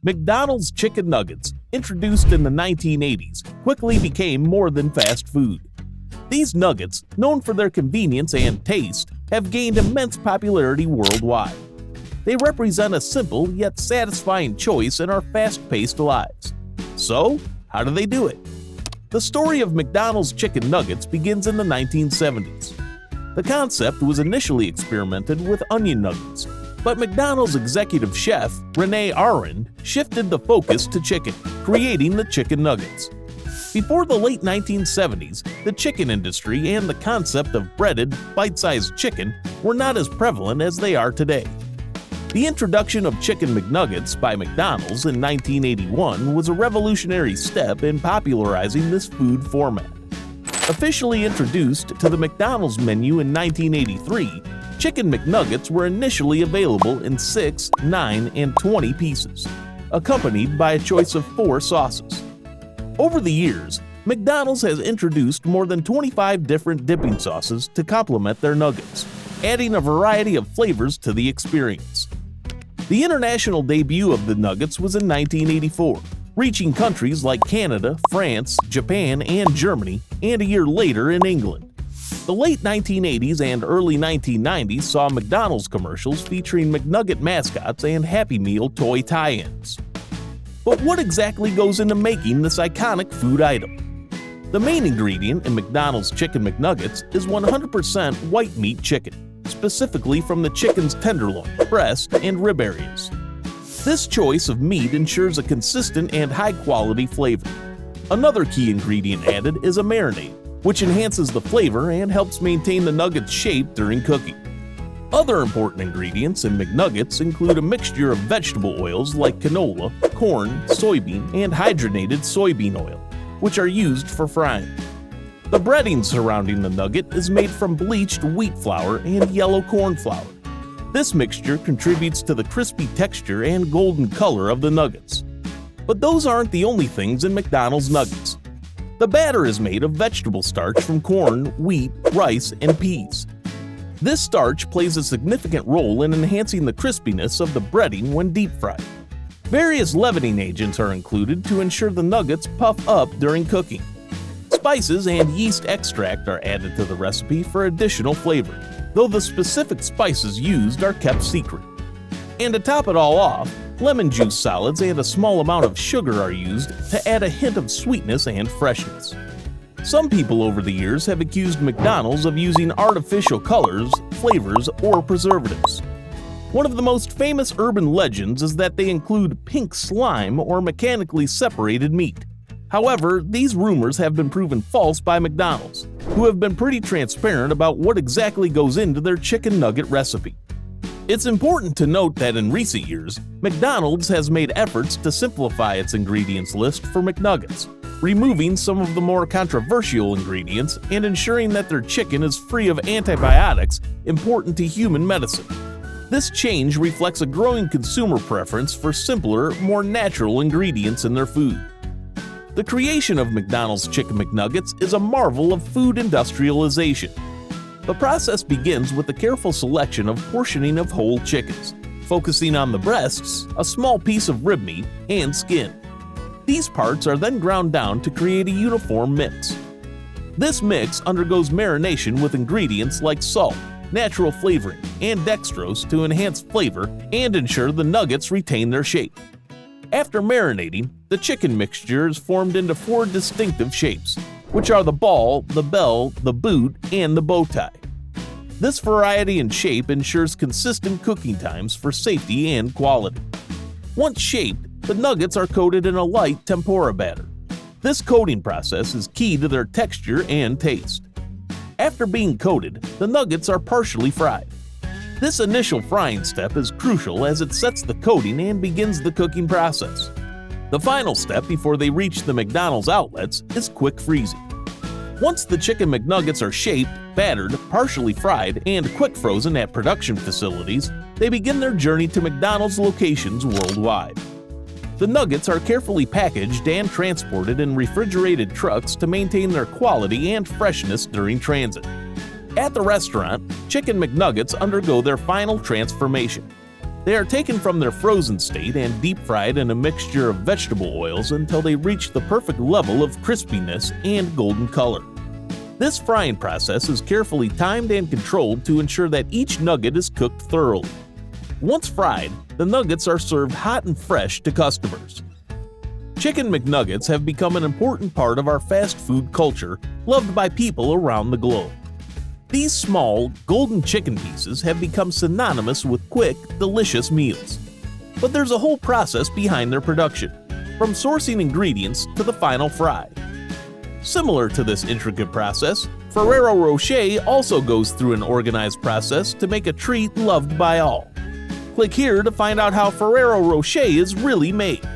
McDonald's Chicken Nuggets, introduced in the 1980s, quickly became more than fast food. These nuggets, known for their convenience and taste, have gained immense popularity worldwide. They represent a simple yet satisfying choice in our fast-paced lives. So, how do they do it? The story of McDonald's Chicken Nuggets begins in the 1970s. The concept was initially experimented with onion nuggets, but McDonald's executive chef, René Arend, shifted the focus to chicken, creating the chicken nuggets. Before the late 1970s, the chicken industry and the concept of breaded, bite-sized chicken were not as prevalent as they are today. The introduction of Chicken McNuggets by McDonald's in 1981 was a revolutionary step in popularizing this food format. Officially introduced to the McDonald's menu in 1983, Chicken McNuggets were initially available in 6, 9, and 20 pieces, accompanied by a choice of 4 sauces. Over the years, McDonald's has introduced more than 25 different dipping sauces to complement their nuggets, adding a variety of flavors to the experience. The international debut of the nuggets was in 1984, reaching countries like Canada, France, Japan, and Germany, and a year later in England. The late 1980s and early 1990s saw McDonald's commercials featuring McNugget mascots and Happy Meal toy tie-ins. But what exactly goes into making this iconic food item? The main ingredient in McDonald's Chicken McNuggets is 100% white meat chicken, specifically from the chicken's tenderloin, breast, and rib areas. This choice of meat ensures a consistent and high-quality flavor. Another key ingredient added is a marinade, which enhances the flavor and helps maintain the nugget's shape during cooking. Other important ingredients in McNuggets include a mixture of vegetable oils like canola, corn, soybean, and hydrogenated soybean oil, which are used for frying. The breading surrounding the nugget is made from bleached wheat flour and yellow corn flour. This mixture contributes to the crispy texture and golden color of the nuggets. But those aren't the only things in McDonald's nuggets. The batter is made of vegetable starch from corn, wheat, rice, and peas. This starch plays a significant role in enhancing the crispiness of the breading when deep fried. Various leavening agents are included to ensure the nuggets puff up during cooking. Spices and yeast extract are added to the recipe for additional flavor, though the specific spices used are kept secret. And to top it all off, lemon juice solids and a small amount of sugar are used to add a hint of sweetness and freshness. Some people over the years have accused McDonald's of using artificial colors, flavors, or preservatives. One of the most famous urban legends is that they include pink slime or mechanically separated meat. However, these rumors have been proven false by McDonald's, who have been pretty transparent about what exactly goes into their chicken nugget recipe. It's important to note that in recent years, McDonald's has made efforts to simplify its ingredients list for McNuggets, removing some of the more controversial ingredients and ensuring that their chicken is free of antibiotics important to human medicine. This change reflects a growing consumer preference for simpler, more natural ingredients in their food. The creation of McDonald's Chicken McNuggets is a marvel of food industrialization. The process begins with the careful selection of portioning of whole chickens, focusing on the breasts, a small piece of rib meat, and skin. These parts are then ground down to create a uniform mix. This mix undergoes marination with ingredients like salt, natural flavoring, and dextrose to enhance flavor and ensure the nuggets retain their shape. After marinating, the chicken mixture is formed into 4 distinctive shapes, which are the ball, the bell, the boot, and the bow tie. This variety in shape ensures consistent cooking times for safety and quality. Once shaped, the nuggets are coated in a light tempura batter. This coating process is key to their texture and taste. After being coated, the nuggets are partially fried. This initial frying step is crucial as it sets the coating and begins the cooking process. The final step before they reach the McDonald's outlets is quick freezing. Once the Chicken McNuggets are shaped, battered, partially fried, and quick frozen at production facilities, they begin their journey to McDonald's locations worldwide. The nuggets are carefully packaged and transported in refrigerated trucks to maintain their quality and freshness during transit. At the restaurant, Chicken McNuggets undergo their final transformation. They are taken from their frozen state and deep fried in a mixture of vegetable oils until they reach the perfect level of crispiness and golden color. This frying process is carefully timed and controlled to ensure that each nugget is cooked thoroughly. Once fried, the nuggets are served hot and fresh to customers. Chicken McNuggets have become an important part of our fast food culture, loved by people around the globe. These small, golden chicken pieces have become synonymous with quick, delicious meals. But there's a whole process behind their production, from sourcing ingredients to the final fry. Similar to this intricate process, Ferrero Rocher also goes through an organized process to make a treat loved by all. Click here to find out how Ferrero Rocher is really made.